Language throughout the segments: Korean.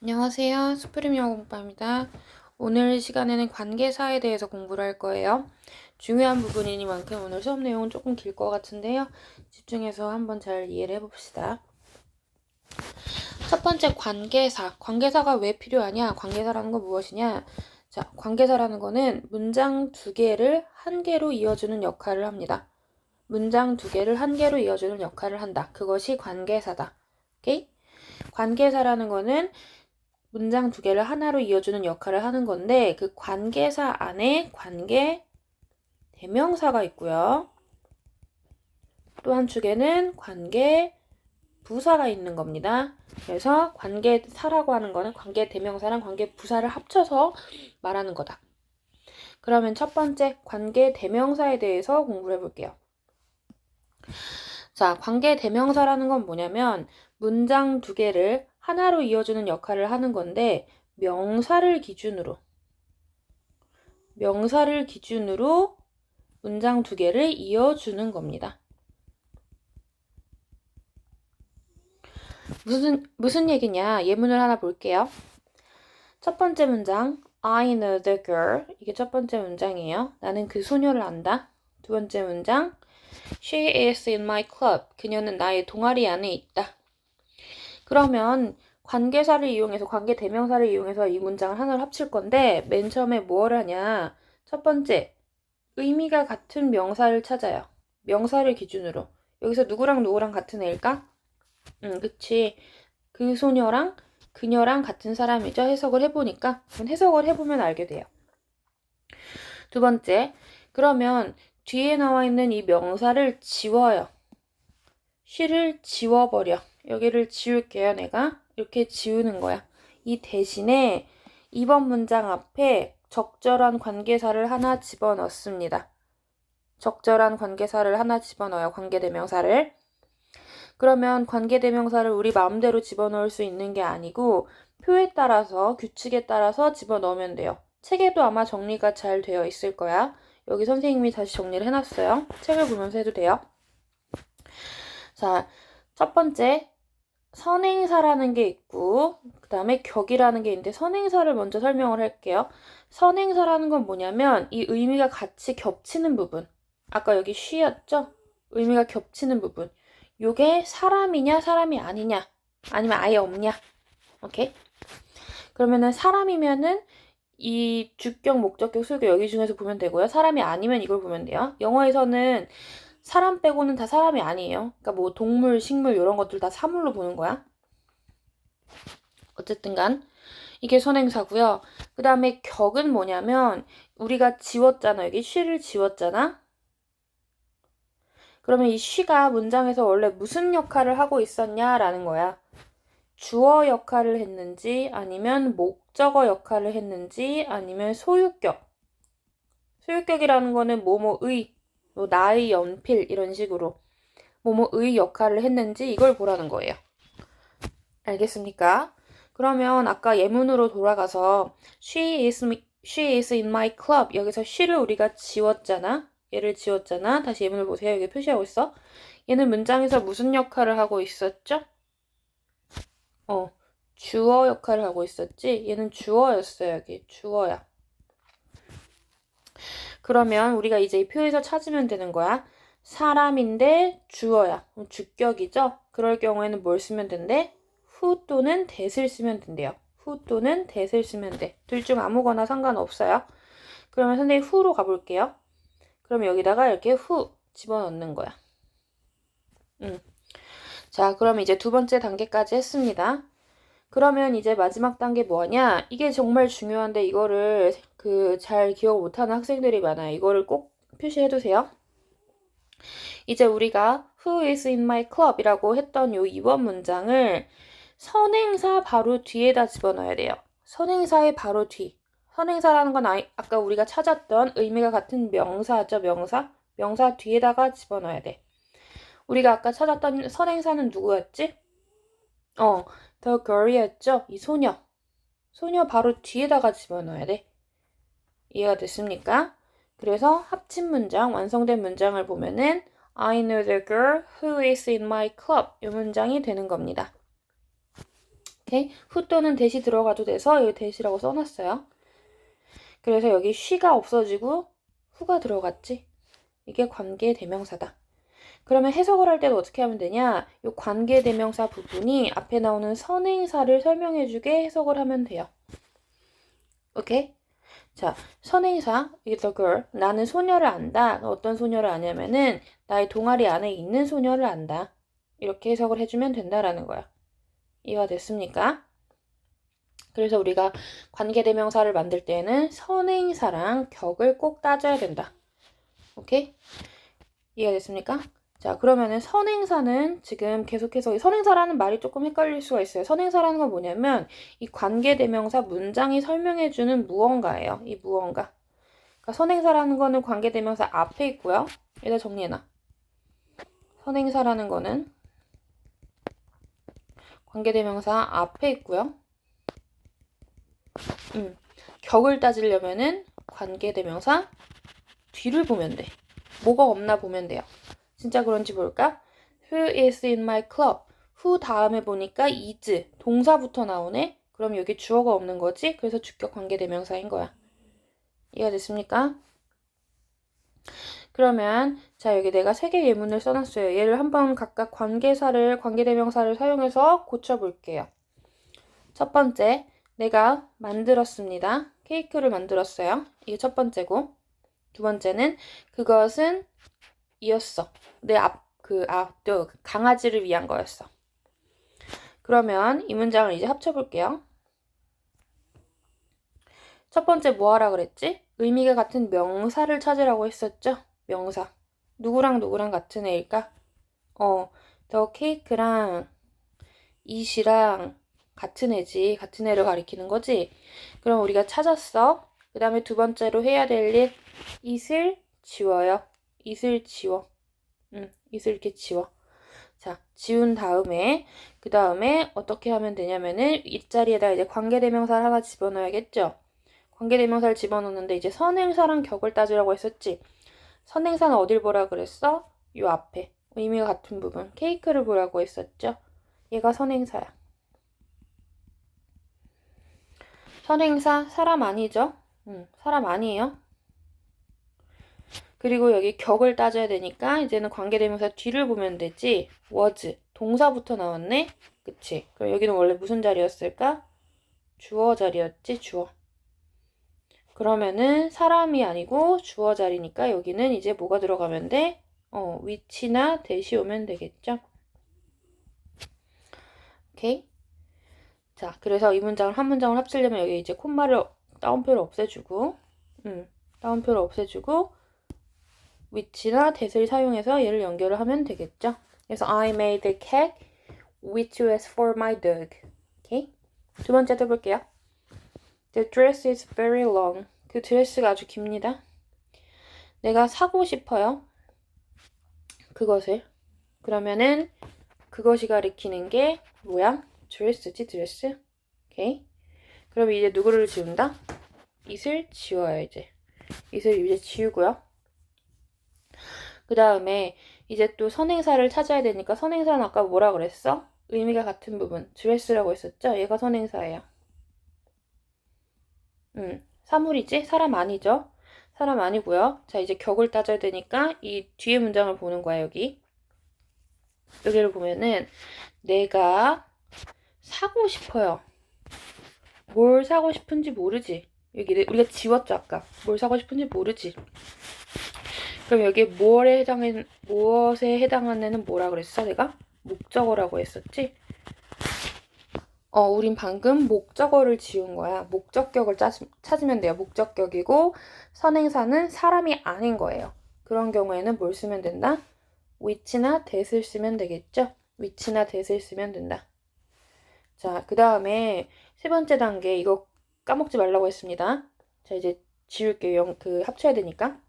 안녕하세요. 스프림 영어 공부입니다. 오늘 시간에는 관계사에 대해서 공부를 할 거예요. 중요한 부분이니만큼 오늘 수업 내용은 조금 길 것 같은데요. 집중해서 한번 잘 이해를 해봅시다. 첫 번째 관계사. 관계사가 왜 필요하냐? 관계사라는 건 무엇이냐? 자, 관계사라는 거는 문장 두 개를 한 개로 이어주는 역할을 합니다. 문장 두 개를 한 개로 이어주는 역할을 한다. 그것이 관계사다. 오케이? 관계사라는 거는 문장 두 개를 하나로 이어주는 역할을 하는 건데 그 관계사 안에 관계 대명사가 있고요. 또 한 축에는 관계 부사가 있는 겁니다. 그래서 관계사라고 하는 거는 관계 대명사랑 관계 부사를 합쳐서 말하는 거다. 그러면 첫 번째 관계 대명사에 대해서 공부를 해볼게요. 자, 관계 대명사라는 건 뭐냐면 문장 두 개를 하나로 이어주는 역할을 하는 건데 명사를 기준으로 문장 두 개를 이어주는 겁니다. 무슨 얘기냐? 예문을 하나 볼게요. 첫 번째 문장 I know the girl. 이게 첫 번째 문장이에요. 나는 그 소녀를 안다. 두 번째 문장 She is in my club. 그녀는 나의 동아리 안에 있다. 그러면 관계사를 이용해서 관계 대명사를 이용해서 이 문장을 하나로 합칠 건데 맨 처음에 뭘 하냐? 첫 번째 의미가 같은 명사를 찾아요. 명사를 기준으로. 여기서 누구랑 누구랑 같은 애일까? 그치. 그 소녀랑 그녀랑 같은 사람이죠. 해석을 해보니까. 해석을 해보면 알게 돼요. 두 번째, 그러면 뒤에 나와 있는 이 명사를 지워요. she를 지워버려. 여기를 지울게요, 내가. 이렇게 지우는 거야. 이 대신에 2번 문장 앞에 적절한 관계사를 하나 집어넣습니다. 적절한 관계사를 하나 집어넣어요. 관계대명사를. 그러면 관계대명사를 우리 마음대로 집어넣을 수 있는 게 아니고 표에 따라서, 규칙에 따라서 집어넣으면 돼요. 책에도 아마 정리가 잘 되어 있을 거야. 여기 선생님이 다시 정리를 해놨어요. 책을 보면서 해도 돼요. 자, 첫 번째 선행사라는 게 있고 그 다음에 격이라는 게 있는데 선행사를 먼저 설명을 할게요. 선행사라는 건 뭐냐면 이 의미가 같이 겹치는 부분. 아까 여기 she였죠? 의미가 겹치는 부분. 요게 사람이냐 사람이 아니냐 아니면 아예 없냐. 오케이? 그러면은 사람이면은 이 주격, 목적격, 수격 여기 중에서 보면 되고요. 사람이 아니면 이걸 보면 돼요. 영어에서는 사람 빼고는 다 사람이 아니에요. 그러니까 뭐 동물, 식물 이런 것들 다 사물로 보는 거야. 어쨌든 간 이게 선행사고요. 그 다음에 격은 뭐냐면 우리가 지웠잖아. 여기 she를 지웠잖아. 그러면 이 she가 문장에서 원래 무슨 역할을 하고 있었냐라는 거야. 주어 역할을 했는지 아니면 목적어 역할을 했는지 아니면 소유격. 소유격이라는 거는 뭐뭐의, 뭐 나의 연필 이런 식으로 뭐뭐의 역할을 했는지 이걸 보라는 거예요. 알겠습니까? 그러면 아까 예문으로 돌아가서 she is in my club. 여기서 she를 우리가 지웠잖아. 얘를 지웠잖아. 다시 예문을 보세요. 여기 표시하고 있어. 얘는 문장에서 무슨 역할을 하고 있었죠? 주어 역할을 하고 있었지? 얘는 주어였어요. 여기 주어야. 그러면 우리가 이제 이 표에서 찾으면 되는 거야. 사람인데 주어야. 주격이죠? 그럴 경우에는 뭘 쓰면 된대? who 또는 that을 쓰면 된대요. who 또는 that을 쓰면 돼. 둘 중 아무거나 상관없어요. 그러면 선생님 who로 가볼게요. 그럼 여기다가 이렇게 who 집어넣는 거야. 자, 그럼 이제 두 번째 단계까지 했습니다. 그러면 이제 마지막 단계 뭐하냐? 이게 정말 중요한데 이거를 잘 기억 못하는 학생들이 많아요. 이거를 꼭 표시해두세요. 이제 우리가 Who is in my club? 이라고 했던 요 2번 문장을 선행사 바로 뒤에다 집어넣어야 돼요. 선행사의 바로 뒤. 선행사라는 건 아까 우리가 찾았던 의미가 같은 명사죠, 명사? 명사 뒤에다가 집어넣어야 돼. 우리가 아까 찾았던 선행사는 누구였지? the girl이었죠? 이 소녀. 소녀 바로 뒤에다가 집어넣어야 돼. 이해가 됐습니까? 그래서 합친 문장, 완성된 문장을 보면은 I know the girl who is in my club 이 문장이 되는 겁니다. 오케이? who 또는 that이 들어가도 돼서 여기 that이라고 써놨어요. 그래서 여기 she가 없어지고 who가 들어갔지. 이게 관계대명사다. 그러면 해석을 할 때도 어떻게 하면 되냐? 이 관계대명사 부분이 앞에 나오는 선행사를 설명해주게 해석을 하면 돼요. 오케이? 자, 선행사, the girl. 나는 소녀를 안다. 어떤 소녀를 아냐면은 나의 동아리 안에 있는 소녀를 안다. 이렇게 해석을 해주면 된다라는 거야. 이해가 됐습니까? 그래서 우리가 관계대명사를 만들 때는 선행사랑 격을 꼭 따져야 된다. 오케이? 이해가 됐습니까? 자, 그러면은 선행사는 지금 계속해서 선행사라는 말이 조금 헷갈릴 수가 있어요. 선행사라는 건 뭐냐면 이 관계대명사 문장이 설명해주는 무언가예요. 이 무언가. 그러니까 선행사라는 거는 관계대명사 앞에 있고요. 여기다 정리해놔. 선행사라는 거는 관계대명사 앞에 있고요. 격을 따지려면은 관계대명사 뒤를 보면 돼. 뭐가 없나 보면 돼요. 진짜 그런지 볼까? Who is in my club? who 다음에 보니까 is 동사부터 나오네? 그럼 여기 주어가 없는 거지? 그래서 주격 관계대명사인 거야. 이해가 됐습니까? 그러면 자 여기 내가 3개 예문을 써놨어요. 얘를 한번 각각 관계대명사를 사용해서 고쳐볼게요. 첫 번째, 내가 만들었습니다. 케이크를 만들었어요. 이게 첫 번째고, 두 번째는 그것은 이었어. 또 강아지를 위한 거였어. 그러면 이 문장을 이제 합쳐볼게요. 첫 번째 뭐 하라 그랬지? 의미가 같은 명사를 찾으라고 했었죠? 명사. 누구랑 누구랑 같은 애일까? 더 케이크랑 it이랑 같은 애지. 같은 애를 가리키는 거지. 그럼 우리가 찾았어. 그 다음에 두 번째로 해야 될 일, it을 지워요. it을 지워. it을 이렇게 지워. 자, 지운 다음에 그 다음에 어떻게 하면 되냐면은 윗자리에다 이제 관계대명사를 하나 집어넣어야겠죠. 관계대명사를 집어넣는데 이제 선행사랑 격을 따지라고 했었지. 선행사는 어딜 보라 그랬어? 요 앞에 의미가 같은 부분 케이크를 보라고 했었죠. 얘가 선행사야. 선행사 사람 아니죠? 사람 아니에요. 그리고 여기 격을 따져야 되니까 이제는 관계대명사 뒤를 보면 되지. was 동사부터 나왔네. 그치? 그럼 여기는 원래 무슨 자리였을까? 주어 자리였지. 주어. 그러면은 사람이 아니고 주어 자리니까 여기는 이제 뭐가 들어가면 돼? which나 that이 오면 되겠죠? 오케이? 자, 그래서 이 문장을 한 문장을 합치려면 여기 이제 콤마를 따옴표를 없애주고 따옴표를 없애주고 which나 that을 사용해서 얘를 연결을 하면 되겠죠? 그래서 I made the cake which was for my dog. 오케이? 두 번째도 볼게요. The dress is very long. 그 드레스가 아주 깁니다. 내가 사고 싶어요. 그것을. 그러면은 그것이 가리키는 게 뭐야? 드레스지, 드레스. 오케이? 그럼 이제 누구를 지운다? it을 지워요, 이제. it을 이제 지우고요. 그 다음에 이제 또 선행사를 찾아야 되니까 선행사는 아까 뭐라 그랬어? 의미가 같은 부분. 드레스라고 했었죠? 얘가 선행사예요. 사물이지? 사람 아니죠? 사람 아니고요. 자, 이제 격을 따져야 되니까 이 뒤에 문장을 보는 거야, 여기. 여기를 보면은 내가 사고 싶어요. 뭘 사고 싶은지 모르지. 여기 우리가 지웠죠, 아까. 뭘 사고 싶은지 모르지. 그럼 여기 무엇에 해당하는 애는 뭐라 그랬어, 내가? 목적어라고 했었지? 우린 방금 목적어를 지운 거야. 목적격을 찾으면 돼요. 목적격이고 선행사는 사람이 아닌 거예요. 그런 경우에는 뭘 쓰면 된다? which나 that을 쓰면 되겠죠? which나 that을 쓰면 된다. 자, 그 다음에 세 번째 단계 이거 까먹지 말라고 했습니다. 자, 이제 지울게요. 합쳐야 되니까.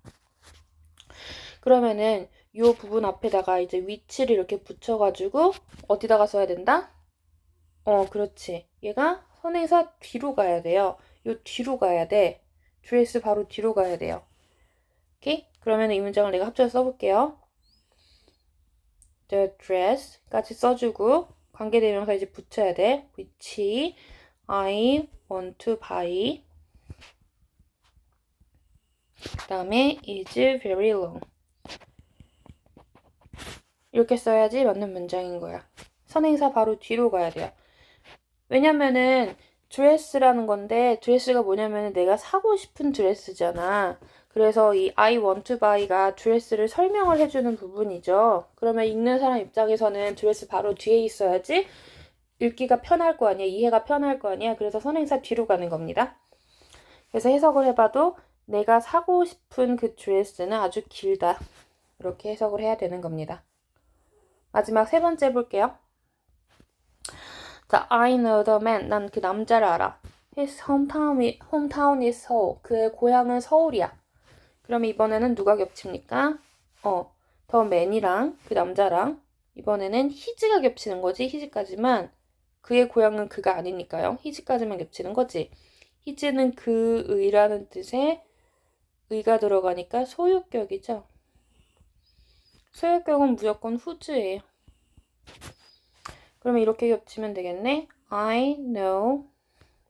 그러면은 이 부분 앞에다가 이제 which를 이렇게 붙여가지고 어디다가 써야 된다? 그렇지. 얘가 선행사 뒤로 가야 돼요. 요 뒤로 가야 돼. 드레스 바로 뒤로 가야 돼요. 오케이? 그러면 이 문장을 내가 합쳐서 써볼게요. The dress까지 써주고 관계대명사 이제 붙여야 돼. which I want to buy. 그 다음에 is very long. 이렇게 써야지 맞는 문장인 거야. 선행사 바로 뒤로 가야 돼요. 왜냐면은 드레스라는 건데 드레스가 뭐냐면은 내가 사고 싶은 드레스잖아. 그래서 이 I want to buy가 드레스를 설명을 해주는 부분이죠. 그러면 읽는 사람 입장에서는 드레스 바로 뒤에 있어야지 읽기가 편할 거 아니야. 이해가 편할 거 아니야. 그래서 선행사 뒤로 가는 겁니다. 그래서 해석을 해봐도 내가 사고 싶은 그 드레스는 아주 길다. 이렇게 해석을 해야 되는 겁니다. 마지막 세 번째 볼게요. 자, I know the man. 난 그 남자를 알아. His hometown is Seoul. 그의 고향은 서울이야. 그럼 이번에는 누가 겹칩니까? the man이랑 그 남자랑 이번에는 his가 겹치는 거지. his까지만 그의 고향은 그가 아니니까요. his까지만 겹치는 거지. his는 그의라는 뜻에 의가 들어가니까 소유격이죠. 소유격은 무조건 who's예요. 그러면 이렇게 겹치면 되겠네. I know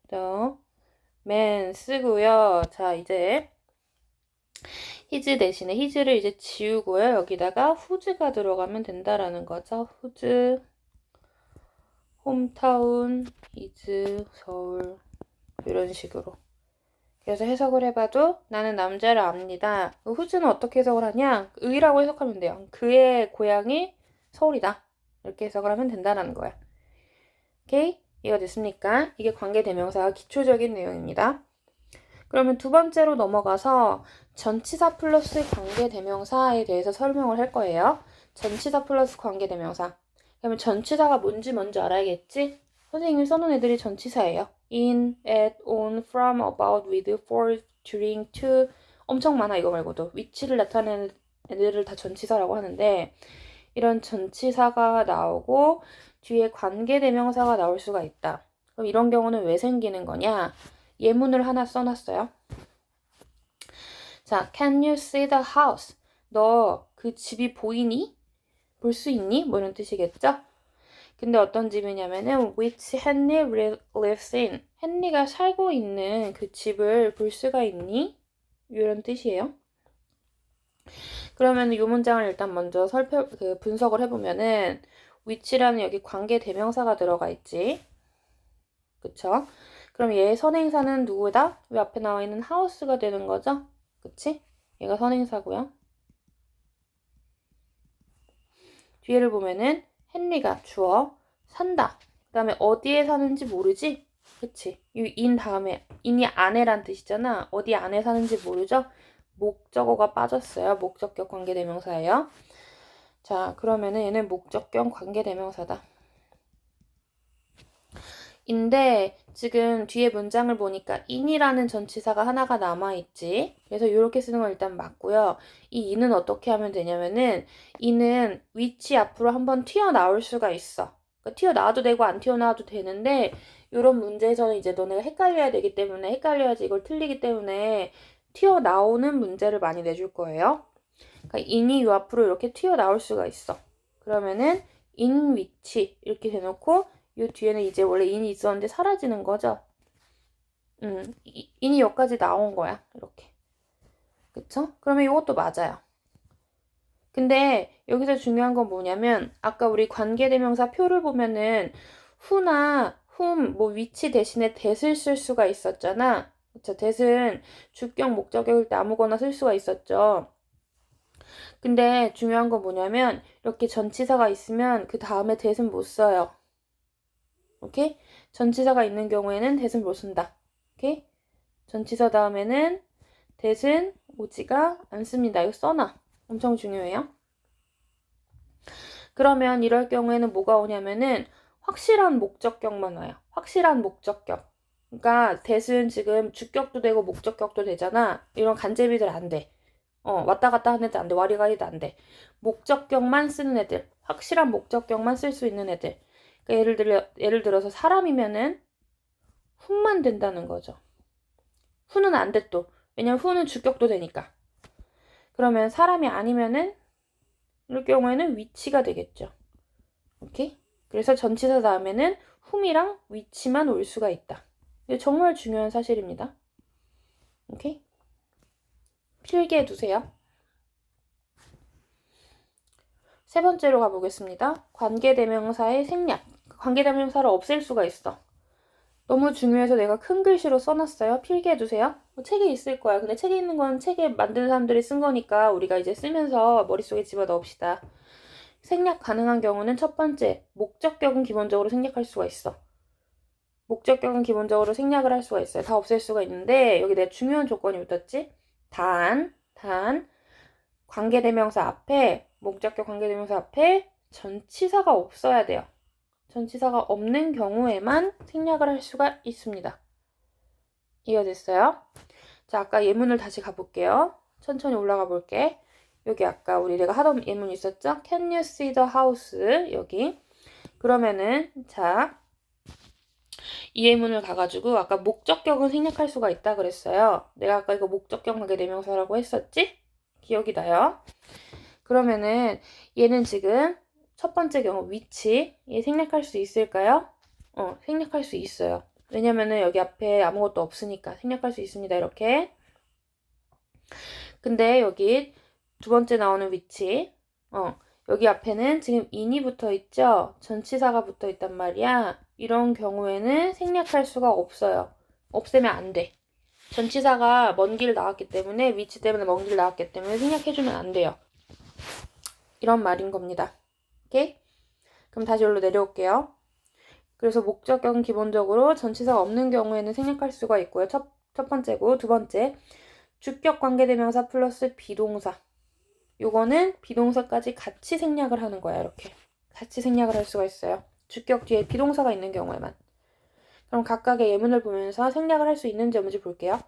the man 쓰고요. 자, 이제 his 대신에 his를 이제 지우고요. 여기다가 who's가 들어가면 된다라는 거죠. whose hometown is 서울. 이런 식으로. 그래서 해석을 해봐도 나는 남자를 압니다. who's는 어떻게 해석을 하냐? 의라고 해석하면 돼요. 그의 고향이 서울이다. 이렇게 해석을 하면 된다는 거야. 오케이? 이해가 됐습니까? 이게 관계대명사가 기초적인 내용입니다. 그러면 두 번째로 넘어가서 전치사 플러스 관계대명사에 대해서 설명을 할 거예요. 전치사 플러스 관계대명사. 그러면 전치사가 뭔지 먼저 알아야겠지? 선생님이 써놓은 애들이 전치사예요. in, at, on, from, about, with, for, during, to 엄청 많아 이거 말고도. 위치를 나타내는 애들을 다 전치사라고 하는데 이런 전치사가 나오고 뒤에 관계대명사가 나올 수가 있다. 그럼 이런 경우는 왜 생기는 거냐? 예문을 하나 써놨어요. 자, can you see the house? 너 그 집이 보이니? 볼 수 있니? 뭐 이런 뜻이겠죠? 근데 어떤 집이냐면은 which Henry lives in. 헨리가 살고 있는 그 집을 볼 수가 있니? 이런 뜻이에요. 그러면 이 문장을 일단 먼저 분석을 해보면은 which라는 여기 관계 대명사가 들어가 있지. 그쵸? 그럼 얘의 선행사는 누구다? 왜 앞에 나와 있는 house가 되는 거죠? 그치? 얘가 선행사고요. 뒤에를 보면은 헨리가 주어 산다. 그 다음에 어디에 사는지 모르지? 그치? 이 in 다음에 in이 안에란 뜻이잖아. 어디 안에 사는지 모르죠? 목적어가 빠졌어요. 목적격 관계대명사예요. 자, 그러면은 얘는 목적격 관계대명사다. 인데 지금 뒤에 문장을 보니까 in이라는 전치사가 하나가 남아있지. 그래서 이렇게 쓰는 건 일단 맞고요. 이 in은 어떻게 하면 되냐면은 in은 which 앞으로 한번 튀어나올 수가 있어. 그러니까 튀어나와도 되고 안 튀어나와도 되는데 이런 문제에서는 이제 너네가 헷갈려야 되기 때문에 헷갈려야지 이걸 틀리기 때문에 튀어나오는 문제를 많이 내줄 거예요. 그러니까 in이 요 앞으로 이렇게 튀어나올 수가 있어. 그러면은 in which 이렇게 대놓고 이 뒤에는 이제 원래 in이 있었는데 사라지는 거죠. in이 여기까지 나온 거야. 이렇게. 그쵸? 그러면 이것도 맞아요. 근데 여기서 중요한 건 뭐냐면 아까 우리 관계대명사 표를 보면은 who나 whom, 뭐 which 대신에 that을 쓸 수가 있었잖아. 그쵸? that은 주격, 목적격일 때 아무거나 쓸 수가 있었죠. 근데 중요한 건 뭐냐면 이렇게 전치사가 있으면 그 다음에 that은 못 써요. 오케이? 전치사가 있는 경우에는 that은 못 쓴다. 오케이? 전치사 다음에는 that은 오지가 않습니다. 이거 써놔. 엄청 중요해요. 그러면 이럴 경우에는 뭐가 오냐면은 확실한 목적격만 와요. 확실한 목적격. 그러니까 that은 지금 주격도 되고 목적격도 되잖아. 이런 간제비들 안 돼. 왔다 갔다 하는 애들 안 돼. 와리가리도 안 돼. 목적격만 쓰는 애들. 확실한 목적격만 쓸 수 있는 애들. 그러니까 예를 들어서 사람이면은 who만 된다는 거죠. who는 안 돼 또. 왜냐면 who는 주격도 되니까. 그러면 사람이 아니면은 이럴 경우에는 which가 되겠죠. 오케이? 그래서 전치사 다음에는 whom이랑 which만 올 수가 있다. 이게 정말 중요한 사실입니다. 오케이? 필기해 두세요. 세 번째로 가보겠습니다. 관계대명사의 생략. 관계대명사를 없앨 수가 있어. 너무 중요해서 내가 큰 글씨로 써놨어요. 필기해 두세요. 책에 있을 거야. 근데 책에 있는 건 책에 만드는 사람들이 쓴 거니까 우리가 이제 쓰면서 머릿속에 집어넣읍시다. 생략 가능한 경우는 첫 번째, 목적격은 기본적으로 생략할 수가 있어. 목적격은 기본적으로 생략을 할 수가 있어요. 다 없앨 수가 있는데 여기 내 중요한 조건이 붙었지? 단, 관계대명사 앞에, 목적격 관계대명사 앞에 전치사가 없어야 돼요. 전치사가 없는 경우에만 생략을 할 수가 있습니다. 이해됐어요? 자, 아까 예문을 다시 가볼게요. 천천히 올라가 볼게. 여기 아까 내가 하던 예문 있었죠? Can you see the house? 여기. 그러면은 자, 이 예문을 가가지고 아까 목적격은 생략할 수가 있다 그랬어요. 내가 아까 이거 목적격 관계대명사라고 했었지? 기억이 나요? 그러면은 얘는 지금 첫 번째 경우 which 얘 생략할 수 있을까요? 생략할 수 있어요. 왜냐면은 여기 앞에 아무것도 없으니까 생략할 수 있습니다. 이렇게. 근데 여기 두 번째 나오는 which 여기 앞에는 지금 in이 붙어 있죠? 전치사가 붙어 있단 말이야. 이런 경우에는 생략할 수가 없어요. 없애면 안 돼. 전치사가 먼 길 나왔기 때문에 which 때문에 먼 길 나왔기 때문에 생략해주면 안 돼요. 이런 말인 겁니다. 오케이? 그럼 다시 여기로 내려올게요. 그래서 목적격은 기본적으로 전치사가 없는 경우에는 생략할 수가 있고요. 첫 번째고 두 번째 주격 관계대명사 플러스 비동사. 요거는 비동사까지 같이 생략을 하는 거야. 이렇게 같이 생략을 할 수가 있어요. 주격 뒤에 비동사가 있는 경우에만. 그럼 각각의 예문을 보면서 생략을 할 수 있는지 없는지 볼게요.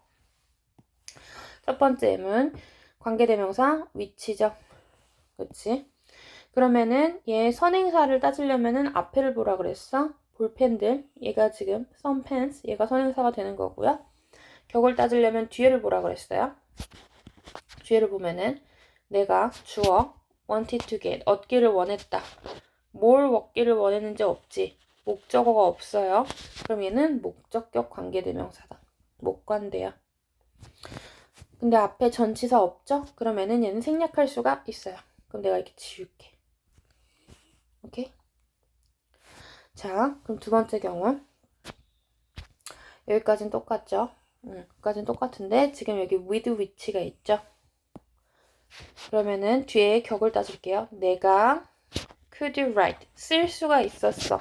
첫 번째 예문 관계대명사 which죠. 그치? 그러면은 얘 선행사를 따지려면은 앞에를 보라 그랬어. 볼펜들. 얘가 지금 some pens. 얘가 선행사가 되는 거고요. 격을 따지려면 뒤에를 보라 그랬어요. 뒤에를 보면은 내가 주어 wanted to get 얻기를 원했다. 뭘 얻기를 원했는지 없지. 목적어가 없어요. 그럼 얘는 목적격 관계대명사다. 목관대야. 근데 앞에 전치사 없죠? 그러면은 얘는 생략할 수가 있어요. 그럼 내가 이렇게 지울게. 오케이? 자, 그럼 두 번째 경우. 여기까지는 똑같죠? 여기까지는 똑같은데 지금 여기 with which가 있죠? 그러면은 뒤에 격을 따질게요. 내가 could write 쓸 수가 있었어.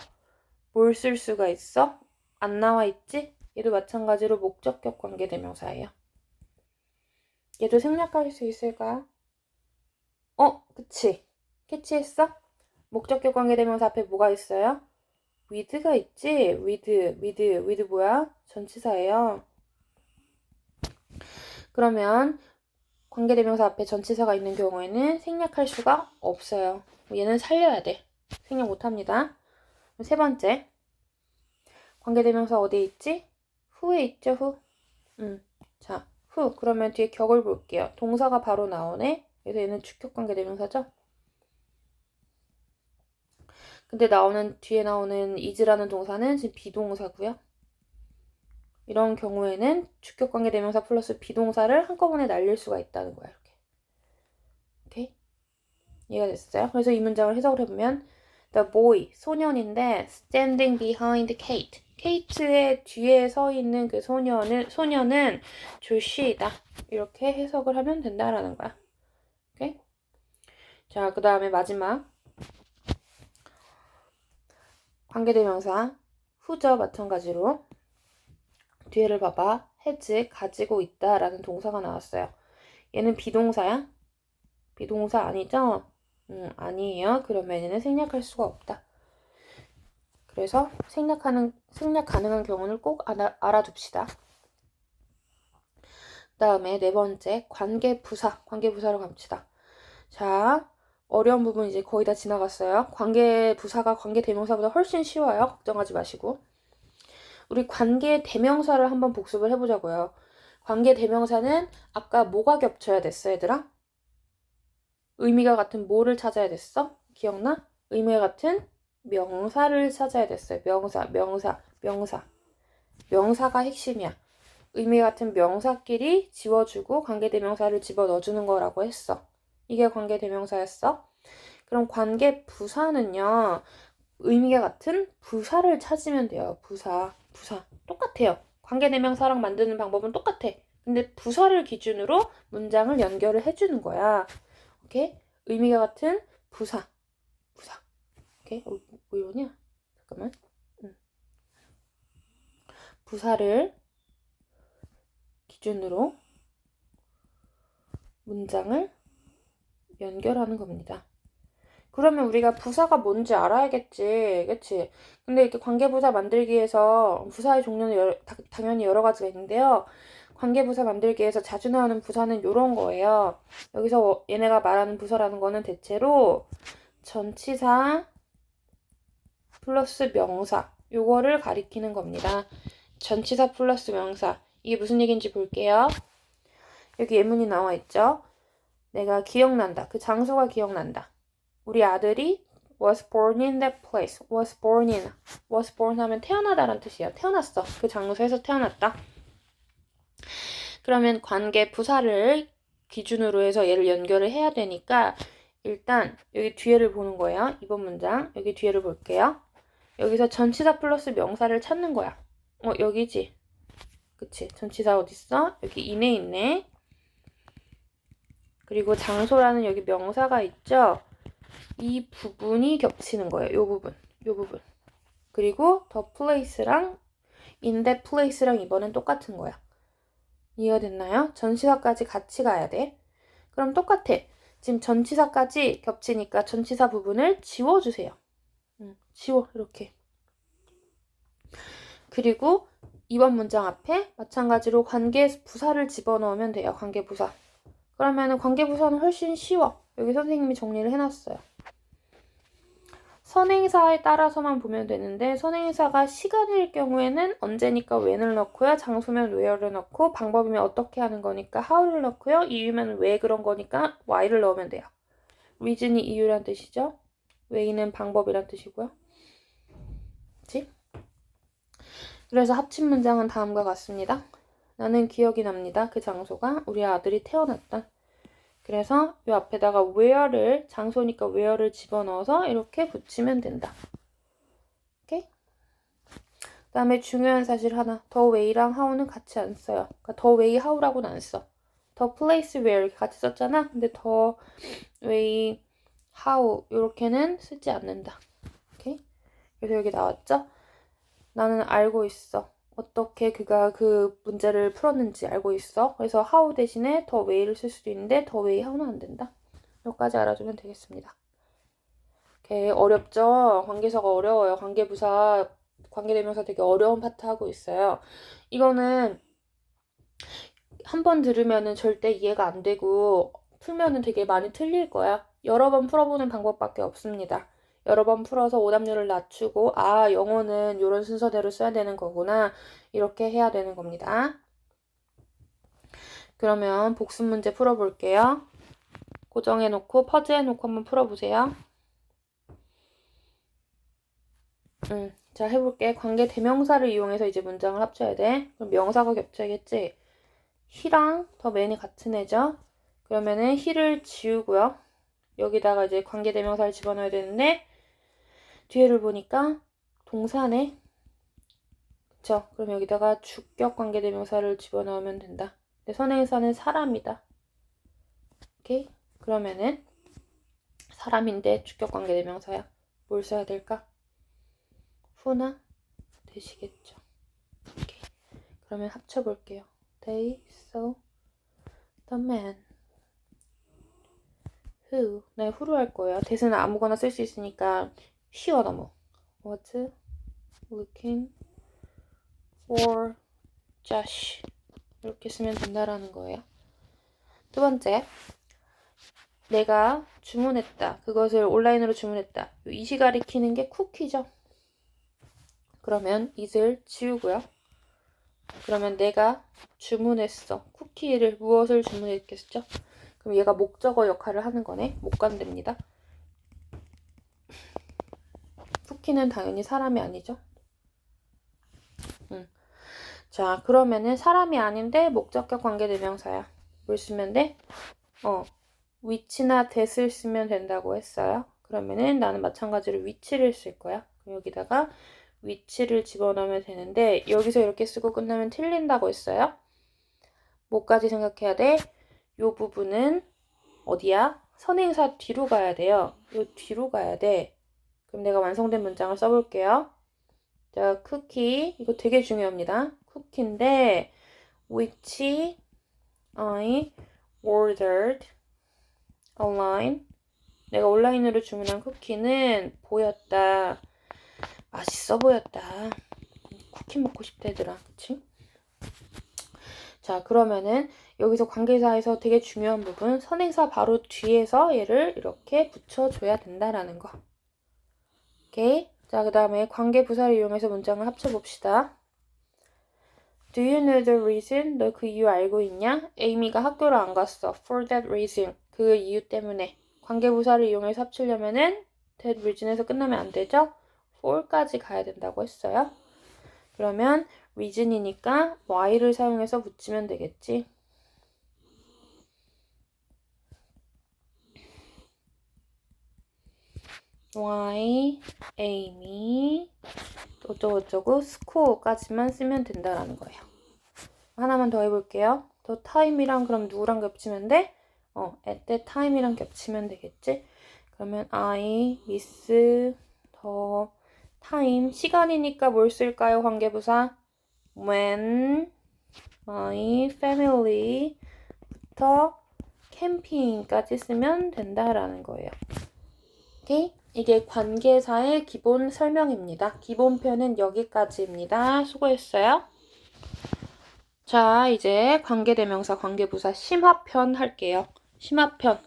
뭘 쓸 수가 있어? 안 나와 있지? 얘도 마찬가지로 목적격 관계대명사예요. 얘도 생략할 수 있을까? 그치? 캐치했어? 목적격 관계대명사 앞에 뭐가 있어요? with가 있지? with 뭐야? 전치사예요. 그러면 관계대명사 앞에 전치사가 있는 경우에는 생략할 수가 없어요. 얘는 살려야 돼. 생략 못합니다. 세 번째, 관계대명사 어디에 있지? who에 있죠, who? 자, who. 그러면 뒤에 격을 볼게요. 동사가 바로 나오네. 그래서 얘는 주격 관계대명사죠? 근데 뒤에 나오는 is라는 동사는 지금 비동사고요. 이런 경우에는 주격 관계대명사 플러스 비동사를 한꺼번에 날릴 수가 있다는 거야, 이렇게. 오케이? 이해가 됐어요? 그래서 이 문장을 해석을 해보면 The boy, 소년인데 standing behind Kate. 케이트의 뒤에 서 있는 그 소년은 조시이다. 이렇게 해석을 하면 된다라는 거야. 오케이? 자, 그 다음에 마지막 관계대명사 who죠, 마찬가지로 뒤에를 봐봐. has 가지고 있다라는 동사가 나왔어요. 얘는 비동사야? 비동사 아니죠? 아니에요. 그러면 얘는 생략할 수가 없다. 그래서 생략 가능한 경우는 꼭 알아둡시다. 그 다음에 네 번째 관계부사로 갑시다. 자, 어려운 부분 이제 거의 다 지나갔어요. 관계부사가 관계대명사보다 훨씬 쉬워요. 걱정하지 마시고. 우리 관계대명사를 한번 복습을 해보자고요. 관계대명사는 아까 뭐가 겹쳐야 됐어, 얘들아? 의미가 같은 뭐를 찾아야 됐어? 기억나? 의미가 같은 명사를 찾아야 됐어요. 명사가 핵심이야. 의미 같은 명사끼리 지워주고 관계대명사를 집어넣어주는 거라고 했어. 이게 관계대명사였어. 그럼 관계부사는요. 의미가 같은 부사를 찾으면 돼요. 부사. 똑같아요. 관계대명사랑 만드는 방법은 똑같아. 근데 부사를 기준으로 문장을 연결을 해주는 거야. 오케이? 의미가 같은 부사. 오케이? 뭐 이러냐? 잠깐만. 부사를 기준으로 문장을 연결하는 겁니다. 그러면 우리가 부사가 뭔지 알아야겠지. 그치? 근데 이렇게 관계부사 만들기 위해서 부사의 종류는 당연히 여러 가지가 있는데요. 관계부사 만들기 위해서 자주 나오는 부사는 이런 거예요. 여기서 얘네가 말하는 부사라는 거는 대체로 전치사 플러스 명사 요거를 가리키는 겁니다. 전치사 플러스 명사. 이게 무슨 얘기인지 볼게요. 여기 예문이 나와 있죠. 내가 기억난다. 그 장소가 기억난다. 우리 아들이 was born in that place. was born 하면 태어나다라는 뜻이에요. 태어났어. 그 장소에서 태어났다. 그러면 관계 부사를 기준으로 해서 얘를 연결을 해야 되니까 일단 여기 뒤에를 보는 거예요. 이번 문장. 여기 뒤에를 볼게요. 여기서 전치사 플러스 명사를 찾는 거야. 여기지. 그치? 전치사 어딨어? 여기 인에 있네. 그리고 장소라는 여기 명사가 있죠? 이 부분이 겹치는 거예요. 요 부분. 그리고 the place랑 in that place랑 이번엔 똑같은 거야. 이해됐나요? 전치사까지 같이 가야 돼. 그럼 똑같아. 지금 전치사까지 겹치니까 전치사 부분을 지워주세요. 지워. 이렇게. 그리고 이번 문장 앞에 마찬가지로 관계부사를 집어넣으면 돼요. 관계부사. 그러면 관계부사는 훨씬 쉬워. 여기 선생님이 정리를 해놨어요. 선행사에 따라서만 보면 되는데 선행사가 시간일 경우에는 언제니까 when을 넣고요. 장소면 where를 넣고 방법이면 어떻게 하는 거니까 how를 넣고요. 이유면 왜 그런 거니까 why를 넣으면 돼요. reason이 이유란 뜻이죠. way는 방법이란 뜻이고요. 그치? 그래서 합친 문장은 다음과 같습니다. 나는 기억이 납니다. 그 장소가 우리 아들이 태어났다. 그래서 이 앞에다가 where를 장소니까 where를 집어넣어서 이렇게 붙이면 된다. 오케이? 그 다음에 중요한 사실 하나. the way랑 how는 같이 안 써요. 그러니까 the way, how라고는 안 써. the place where 이렇게 같이 썼잖아. 근데 the way, how 이렇게는 쓰지 않는다. 오케이? 그래서 여기 나왔죠? 나는 알고 있어. 어떻게 그가 그 문제를 풀었는지 알고 있어. 그래서 how 대신에 the way를 쓸 수도 있는데 the way, how는 안 된다. 여기까지 알아주면 되겠습니다. 오케이, 어렵죠? 관계사가 어려워요. 관계부사, 관계대명사 되게 어려운 파트 하고 있어요. 이거는 한 번 들으면은 절대 이해가 안 되고 풀면은 되게 많이 틀릴 거야. 여러 번 풀어보는 방법밖에 없습니다. 여러 번 풀어서 오답률을 낮추고 영어는 이런 순서대로 써야 되는 거구나 이렇게 해야 되는 겁니다. 그러면 복습 문제 풀어볼게요. 고정해놓고 퍼즈해놓고 한번 풀어보세요. 자, 해볼게. 관계 대명사를 이용해서 이제 문장을 합쳐야 돼. 그럼 명사가 겹쳐야겠지? he랑 더 man이 같은 애죠? 그러면은 he를 지우고요. 여기다가 이제 관계 대명사를 집어넣어야 되는데 뒤에를 보니까 동사네. 그쵸? 그럼 여기다가 주격 관계대명사를 집어넣으면 된다. 근데 선행사는 사람이다. 오케이? 그러면은 사람인데 주격 관계대명사야. 뭘 써야 될까? who나 되시겠죠. 오케이. 그러면 합쳐볼게요. They saw the man who. 네, who로 할 거예요. that은 아무거나 쓸 수 있으니까 she와 넘어. was looking for Josh. 이렇게 쓰면 된다라는 거예요. 두 번째, 내가 주문했다. 그것을 온라인으로 주문했다. 이시 가리키는 게 쿠키죠. 그러면 it을 지우고요. 그러면 내가 주문했어. 쿠키를 무엇을 주문했겠죠? 그럼 얘가 목적어 역할을 하는 거네. 못 간답니다. 쿠키는 당연히 사람이 아니죠. 자, 그러면은 사람이 아닌데 목적격 관계대명사야. 뭘 쓰면 돼? which나 that을 쓰면 된다고 했어요. 그러면은 나는 마찬가지로 which를 쓸 거야. 그럼 여기다가 which를 집어넣으면 되는데 여기서 이렇게 쓰고 끝나면 틀린다고 했어요. 뭐까지 생각해야 돼? 요 부분은 어디야? 선행사 뒤로 가야 돼요. 요 뒤로 가야 돼. 그럼 내가 완성된 문장을 써볼게요. 자, 쿠키. 이거 되게 중요합니다. 쿠키인데 which I ordered online. 내가 온라인으로 주문한 쿠키는 보였다. 맛있어 보였다. 쿠키 먹고 싶다 얘들아. 그치? 자, 그러면은 여기서 관계사에서 되게 중요한 부분 선행사 바로 뒤에서 얘를 이렇게 붙여줘야 된다라는 거. 오케이? 자, 그 다음에 관계부사를 이용해서 문장을 합쳐봅시다. Do you know the reason? 너 그 이유 알고 있냐? 에이미가 학교를 안 갔어. For that reason. 그 이유 때문에. 관계부사를 이용해서 합치려면은 that reason에서 끝나면 안 되죠? for까지 가야 된다고 했어요. 그러면 reason이니까 why를 사용해서 붙이면 되겠지. why Amy 어쩌고저쩌고 school까지만 쓰면 된다라는 거예요. 하나만 더 해볼게요. the time이랑 그럼 누구랑 겹치면 돼? at that time이랑 겹치면 되겠지? 그러면 I miss the time 시간이니까 뭘 쓸까요? 관계부사 when my family부터 캠핑까지 쓰면 된다라는 거예요. 오케이? 이게 관계사의 기본 설명입니다. 기본 표는 여기까지입니다. 수고했어요. 자, 이제 관계대명사, 관계부사 심화편 할게요. 심화편.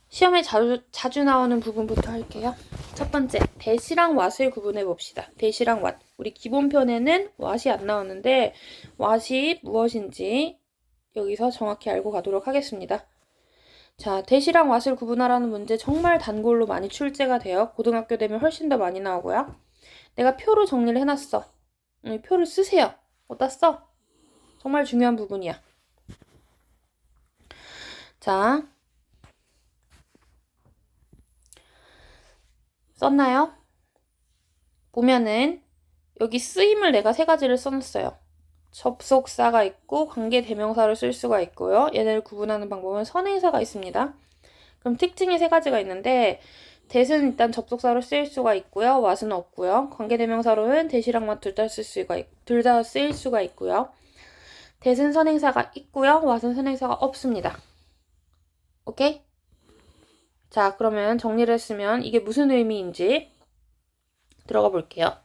시험에 자주 나오는 부분부터 할게요. 첫 번째, that이랑 what을 구분해 봅시다. that이랑 what. 우리 기본편에는 what이 안 나오는데 what이 무엇인지 여기서 정확히 알고 가도록 하겠습니다. 자, that이랑 what을 구분하라는 문제 정말 단골로 많이 출제가 돼요. 고등학교 되면 훨씬 더 많이 나오고요. 내가 표로 정리를 해놨어. 표를 쓰세요. 어디다 써? 정말 중요한 부분이야. 자, 썼나요? 보면은 여기 쓰임을 내가 세 가지를 써놨어요. 접속사가 있고 관계대명사를 쓸 수가 있고요. 얘네를 구분하는 방법은 선행사가 있습니다. 그럼 특징이 세 가지가 있는데 that은 일단 접속사로 쓰일 수가 있고요. what은 없고요. 관계대명사로는 that이랑 what 둘 다 쓰일 수가 있고요. that은 선행사가 있고요. what은 선행사가 없습니다. 오케이? 자, 그러면 정리를 했으면 이게 무슨 의미인지 들어가 볼게요.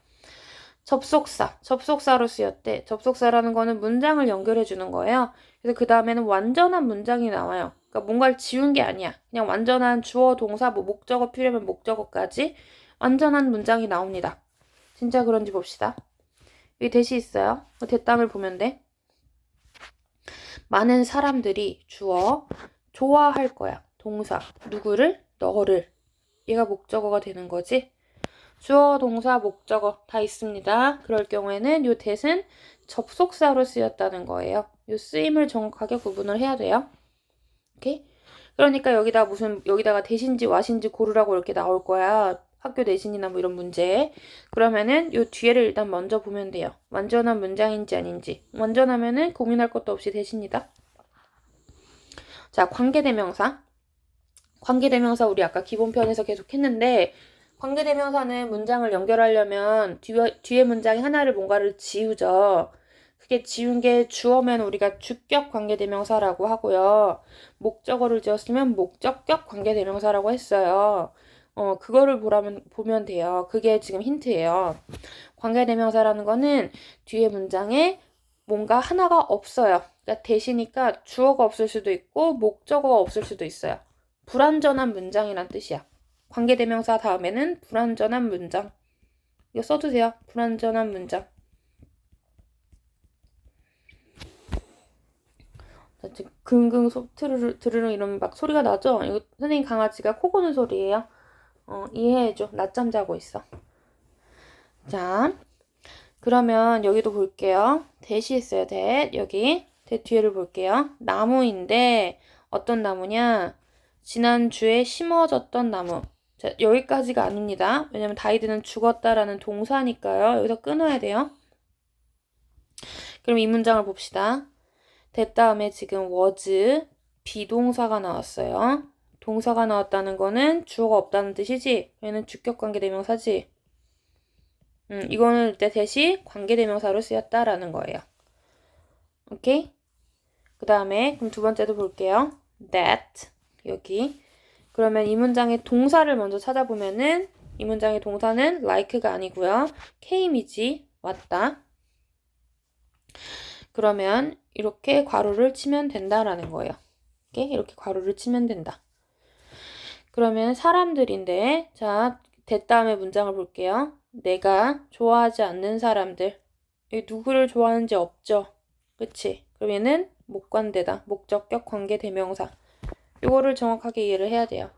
접속사로 쓰였대. 접속사라는 거는 문장을 연결해 주는 거예요. 그래서 그 다음에는 완전한 문장이 나와요. 그러니까 뭔가를 지운 게 아니야. 그냥 완전한 주어, 동사, 뭐 목적어 필요하면 목적어까지 완전한 문장이 나옵니다. 진짜 그런지 봅시다. 여기 대시 있어요. 대담을 보면 돼. 많은 사람들이 주어 좋아할 거야. 동사 누구를? 너를. 얘가 목적어가 되는 거지. 주어, 동사, 목적어 다 있습니다. 그럴 경우에는 요 that은 접속사로 쓰였다는 거예요. 요 쓰임을 정확하게 구분을 해야 돼요. 오케이? 그러니까 여기다가 that인지 what인지 고르라고 이렇게 나올 거야. 학교 내신이나 뭐 이런 문제. 그러면은 요 뒤에를 일단 먼저 보면 돼요. 완전한 문장인지 아닌지. 완전하면은 고민할 것도 없이 that입니다. 자, 관계대명사. 관계대명사 우리 아까 기본편에서 계속 했는데 관계대명사는 문장을 연결하려면 뒤에 문장에 하나를 뭔가를 지우죠. 그게 지운 게 주어면 우리가 주격 관계대명사라고 하고요. 목적어를 지었으면 목적격 관계대명사라고 했어요. 그거를 보면 돼요. 그게 지금 힌트예요. 관계대명사라는 거는 뒤에 문장에 뭔가 하나가 없어요. 그러니까 대시니까 주어가 없을 수도 있고 목적어가 없을 수도 있어요. 불완전한 문장이란 뜻이야. 관계대명사 다음에는 불완전한 문장. 이거 써두세요. 불완전한 문장. 지금 긍긍 드르릉 이러면 막 소리가 나죠? 이거 선생님 강아지가 코 고는 소리예요. 이해해줘. 낮잠 자고 있어. 자, 그러면 여기도 볼게요. that이 있어요. that. 여기. that 뒤에를 볼게요. 나무인데 어떤 나무냐? 지난주에 심어졌던 나무. 자, 여기까지가 아닙니다. 왜냐면 died는 죽었다라는 동사니까요. 여기서 끊어야 돼요. 그럼 이 문장을 봅시다. that 다음에 지금 was 비동사가 나왔어요. 동사가 나왔다는 거는 주어가 없다는 뜻이지? 얘는 주격관계대명사지? 이거는 이때 that이 관계대명사로 쓰였다라는 거예요. 오케이? 그 다음에 그럼 두 번째도 볼게요. that 여기. 그러면 이 문장의 동사를 먼저 찾아보면은 이 문장의 동사는 like가 아니고요. came이지. 왔다. 그러면 이렇게 괄호를 치면 된다라는 거예요. 이렇게 괄호를 치면 된다. 그러면 사람들인데 자, that 다음에 문장을 볼게요. 내가 좋아하지 않는 사람들. 여기 누구를 좋아하는지 없죠? 그치? 그럼 얘는 목관대다. 목적격 관계대명사. 이거를 정확하게 이해를 해야 돼요.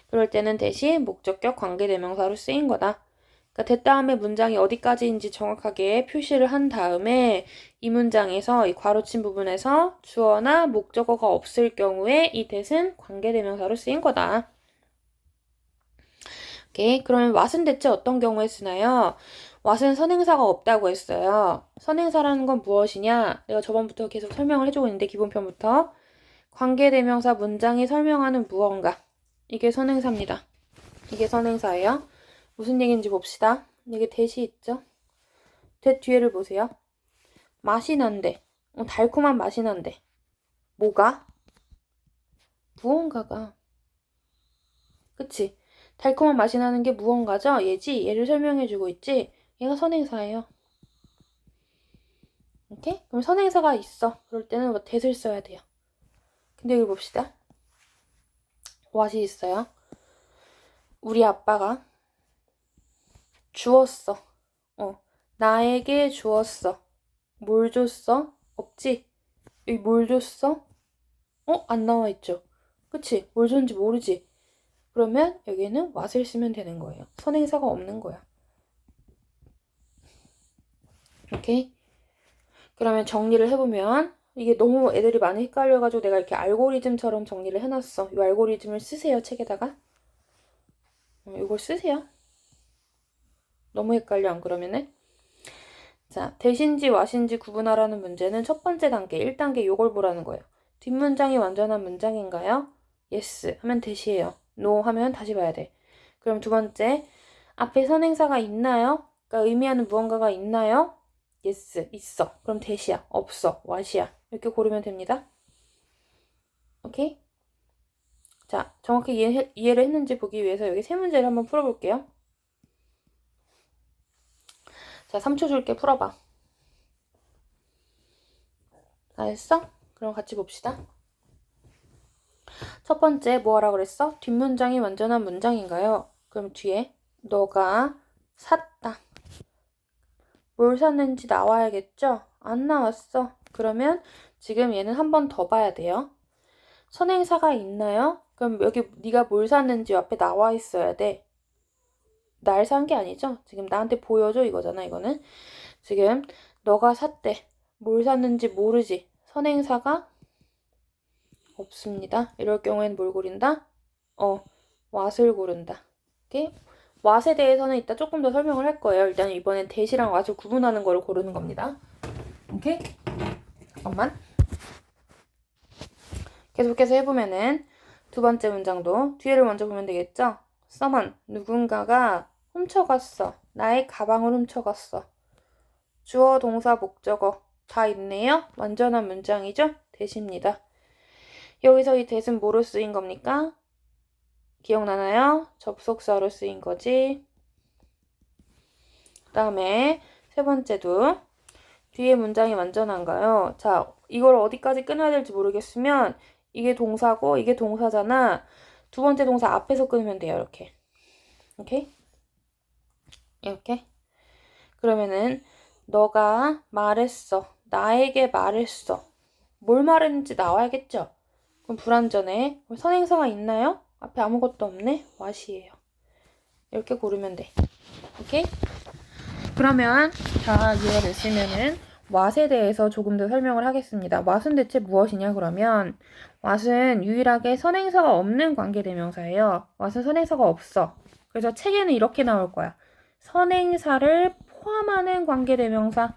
그럴 때는 대신 목적격 관계대명사로 쓰인 거다. 그러니까 that 다음에 문장이 어디까지인지 정확하게 표시를 한 다음에 이 문장에서 이 괄호친 부분에서 주어나 목적어가 없을 경우에 이 that은 관계대명사로 쓰인 거다. 오케이. 그러면 what은 대체 어떤 경우에 쓰나요? what은 선행사가 없다고 했어요. 선행사라는 건 무엇이냐? 내가 저번부터 계속 설명을 해주고 있는데 기본편부터 관계대명사 문장이 설명하는 무언가. 이게 선행사입니다. 이게 선행사예요. 무슨 얘기인지 봅시다. 여기 that이 있죠? that 뒤에를 보세요. 맛이 난대. 달콤한 맛이 난대. 뭐가? 무언가가. 그치? 달콤한 맛이 나는 게 무언가죠? 얘지? 얘를 설명해주고 있지? 얘가 선행사예요. 오케이? 그럼 선행사가 있어. 그럴 때는 뭐 that을 써야 돼요. 근데 여기 봅시다. what이 있어요. 우리 아빠가 주었어. 나에게 주었어. 뭘 줬어? 없지? 여기 뭘 줬어? 안 나와 있죠? 그치? 뭘 줬는지 모르지? 그러면 여기는 what을 쓰면 되는 거예요. 선행사가 없는 거야. 오케이? 그러면 정리를 해보면 이게 너무 애들이 많이 헷갈려가지고 내가 이렇게 알고리즘처럼 정리를 해놨어. 이 알고리즘을 쓰세요, 책에다가. 이걸 쓰세요. 너무 헷갈려, 안 그러면은? 자, that인지 what인지 구분하라는 문제는 첫 번째 단계, 1단계 요걸 보라는 거예요. 뒷문장이 완전한 문장인가요? yes 하면 that이에요. no 하면 다시 봐야 돼. 그럼 두 번째, 앞에 선행사가 있나요? 그러니까 의미하는 무언가가 있나요? yes, 있어. 그럼 that이야. 없어. what이야. 이렇게 고르면 됩니다. 오케이? 자, 정확히 이해를 했는지 보기 위해서 여기 세 문제를 한번 풀어볼게요. 자, 3초 줄게. 풀어봐. 다 했어? 그럼 같이 봅시다. 첫 번째 뭐 하라 그랬어? 뒷문장이 완전한 문장인가요? 그럼 뒤에 너가 샀다. 뭘 샀는지 나와야겠죠? 안 나왔어. 그러면 지금 얘는 한 번 더 봐야 돼요. 선행사가 있나요? 그럼 여기 네가 뭘 샀는지 앞에 나와 있어야 돼. 날 산 게 아니죠? 지금 나한테 보여줘 이거잖아, 이거는. 지금 너가 샀대. 뭘 샀는지 모르지. 선행사가 없습니다. 이럴 경우에는 뭘 고른다? what을 고른다. 오케이? what에 대해서는 이따 조금 더 설명을 할 거예요. 일단 이번엔 that이랑 what을 구분하는 거를 고르는 겁니다. 오케이? 잠깐만. 계속해서 해보면은 두 번째 문장도 뒤에를 먼저 보면 되겠죠? someone, 누군가가 훔쳐갔어. 나의 가방을 훔쳐갔어. 주어, 동사, 목적어 다 있네요. 완전한 문장이죠? that입니다. 여기서 이 that은 뭐로 쓰인 겁니까? 기억나나요? 접속사로 쓰인 거지. 그 다음에 세 번째도 뒤에 문장이 완전한가요? 자, 이걸 어디까지 끊어야 될지 모르겠으면 이게 동사고 이게 동사잖아. 두 번째 동사 앞에서 끊으면 돼요. 이렇게. 오케이? 이렇게. 그러면은 너가 말했어. 나에게 말했어. 뭘 말했는지 나와야겠죠? 그럼 불완전해. 선행사가 있나요? 앞에 아무것도 없네? what이에요. 이렇게 고르면 돼. 오케이? 그러면 자, 이해됐으면은 what에 대해서 조금 더 설명을 하겠습니다. what은 대체 무엇이냐 그러면 what은 유일하게 선행사가 없는 관계대명사예요. what은 선행사가 없어. 그래서 책에는 이렇게 나올 거야. 선행사를 포함하는 관계대명사.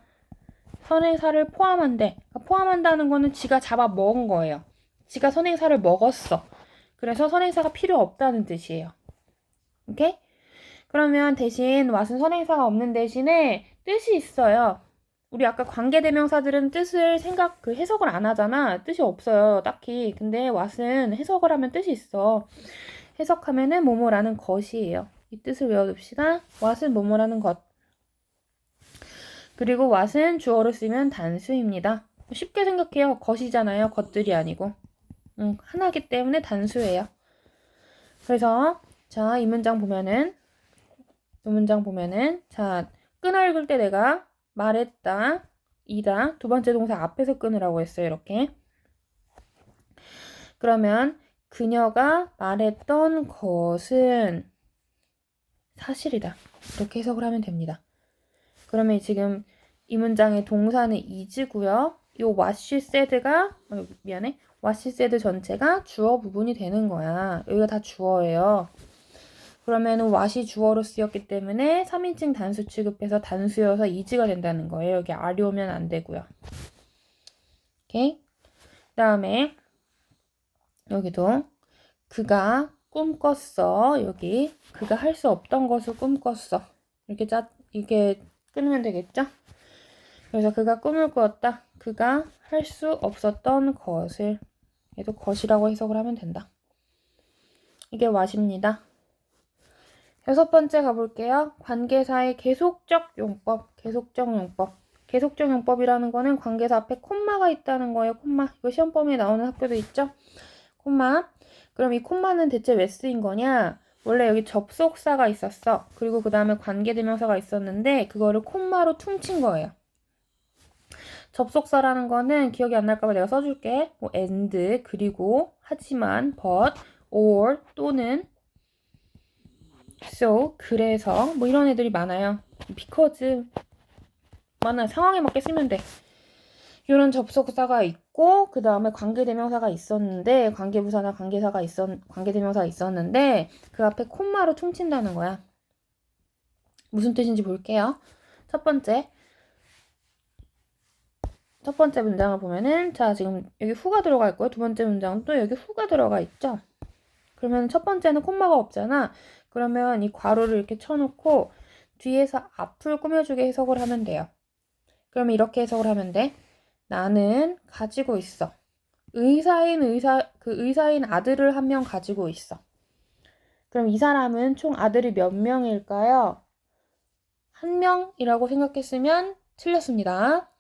선행사를 포함한대. 포함한다는 거는 지가 잡아 먹은 거예요. 지가 선행사를 먹었어. 그래서 선행사가 필요 없다는 뜻이에요. 오케이? 그러면 대신 what은 선행사가 없는 대신에 뜻이 있어요. 우리 아까 관계대명사들은 뜻을 해석을 안 하잖아. 뜻이 없어요, 딱히. 근데 what은 해석을 하면 뜻이 있어. 해석하면은 뭐뭐라는 것이에요. 이 뜻을 외워둡시다. what은 뭐뭐라는 것. 그리고 what은 주어로 쓰면 단수입니다. 쉽게 생각해요. 것이잖아요. 것들이 아니고. 하나기 때문에 단수예요. 그래서 자, 이 문장 보면은 자, 끊어 읽을 때 내가 말했다, 이다, 두 번째 동사 앞에서 끊으라고 했어요. 이렇게. 그러면 그녀가 말했던 것은 사실이다. 이렇게 해석을 하면 됩니다. 그러면 지금 이 문장의 동사는 is고요. 이 what she said가 what she said 전체가 주어 부분이 되는 거야. 여기가 다 주어예요. 그러면은 what이 주어로 쓰였기 때문에 3인칭 단수 취급해서 단수여서 is가 된다는 거예요. 여기 are이 오면 안 되고요. 오케이? 그다음에 여기도 그가 꿈꿨어. 여기 그가 할 수 없던 것을 꿈꿨어. 이렇게 끊으면 되겠죠? 그래서 그가 꿈을 꾸었다. 그가 할 수 없었던 것을 얘도 것이라고 해석을 하면 된다. 이게 what입니다. 6번째 가볼게요. 관계사의 계속적 용법. 계속적 용법이라는 거는 관계사 앞에 콤마가 있다는 거예요. 콤마. 이거 시험 범위에 나오는 학교도 있죠? 콤마. 그럼 이 콤마는 대체 왜 쓰인 거냐? 원래 여기 접속사가 있었어. 그리고 그 다음에 관계대명사가 있었는데 그거를 콤마로 퉁친 거예요. 접속사라는 거는 기억이 안 날까봐 내가 써줄게. 뭐 and, 그리고, 하지만, but, or, 또는, so, 그래서 뭐 이런 애들이 많아요. because 많아요. 상황에 맞게 쓰면 돼. 이런 접속사가 있고 그 다음에 관계대명사가 있었는데 관계부사나 관계대명사가 있었는데 그 앞에 콤마로 퉁친다는 거야. 무슨 뜻인지 볼게요. 첫 번째 문장을 보면은 자, 지금 여기 후가 들어가 있고요. 두 번째 문장도 여기 후가 들어가 있죠. 그러면 첫 번째는 콤마가 없잖아. 그러면 이 괄호를 이렇게 쳐놓고 뒤에서 앞을 꾸며주게 해석을 하면 돼요. 그러면 이렇게 해석을 하면 돼. 나는 가지고 있어. 의사인 아들을 한 명 가지고 있어. 그럼 이 사람은 총 아들이 몇 명일까요? 한 명이라고 생각했으면 틀렸습니다.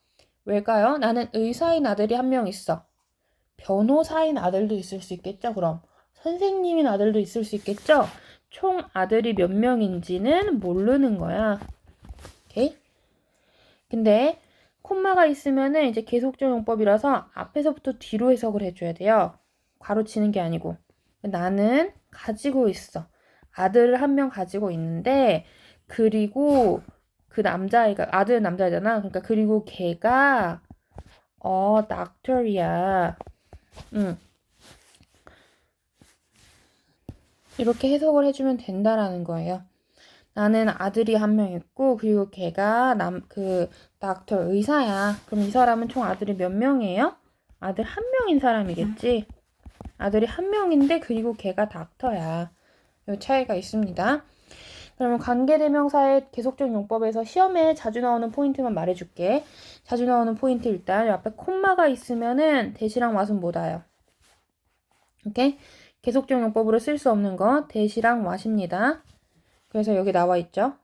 왜일까요? 나는 의사인 아들이 한 명 있어. 변호사인 아들도 있을 수 있겠죠, 그럼. 선생님인 아들도 있을 수 있겠죠? 총 아들이 몇 명인지는 모르는 거야. 오케이? 근데 콤마가 있으면은 이제 계속적 용법이라서 앞에서부터 뒤로 해석을 해줘야 돼요. 괄호치는 게 아니고. 나는 가지고 있어. 아들을 한 명 가지고 있는데, 그리고 그 남자애가, 아들은 남자잖아. 그러니까 그리고 걔가 doctor이야. 이렇게 해석을 해주면 된다라는 거예요. 나는 아들이 한 명 있고 그리고 걔가 닥터 의사야. 그럼 이 사람은 총 아들이 몇 명이에요? 아들 한 명인 사람이겠지. 아들이 한 명인데 그리고 걔가 닥터야. 이 차이가 있습니다. 그러면 관계대명사의 계속적 용법에서 시험에 자주 나오는 포인트만 말해줄게. 자주 나오는 포인트 일단 옆에 콤마가 있으면은 대시랑 what은 못 와요. 오케이? 계속적 용법으로 쓸 수 없는 거 대시랑 what입니다. 그래서 여기 나와 있죠.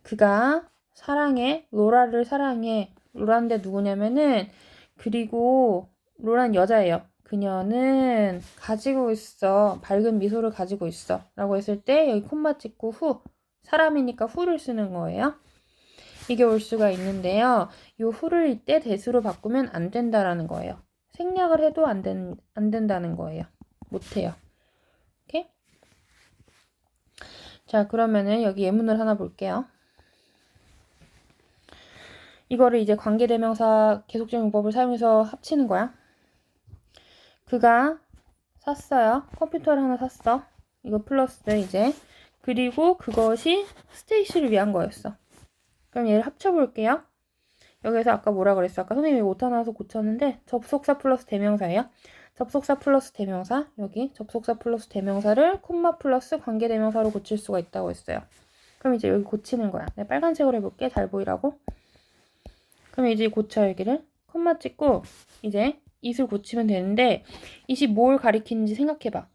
그가 사랑해. 로라를 사랑해. 로라인데 누구냐면은 그리고 로라는 여자예요. 그녀는 가지고 있어. 밝은 미소를 가지고 있어. 라고 했을 때 여기 콤마 찍고 후. 사람이니까 후를 쓰는 거예요. 이게 올 수가 있는데요. 이 후를 이때 대수로 바꾸면 안 된다라는 거예요. 생략을 해도 안 된다는 거예요. 못해요. 오케이? 자, 그러면은 여기 예문을 하나 볼게요. 이거를 이제 관계대명사 계속적 용법을 사용해서 합치는 거야. 그가 샀어요. 컴퓨터를 하나 샀어. 이거 플러스 이제. 그리고 그것이 스테이시를 위한 거였어. 그럼 얘를 합쳐볼게요. 여기서 아까 뭐라 그랬어? 아까 선생님이 오타 나와서 고쳤는데 접속사 플러스 대명사예요. 접속사 플러스 대명사, 여기 접속사 플러스 대명사를 콤마 플러스 관계대명사로 고칠 수가 있다고 했어요. 그럼 이제 여기 고치는 거야. 내가 빨간색으로 해볼게. 잘 보이라고. 그럼 이제 고쳐 여기를 콤마 찍고 이제 it을 고치면 되는데 it이 뭘 가리키는지 생각해봐.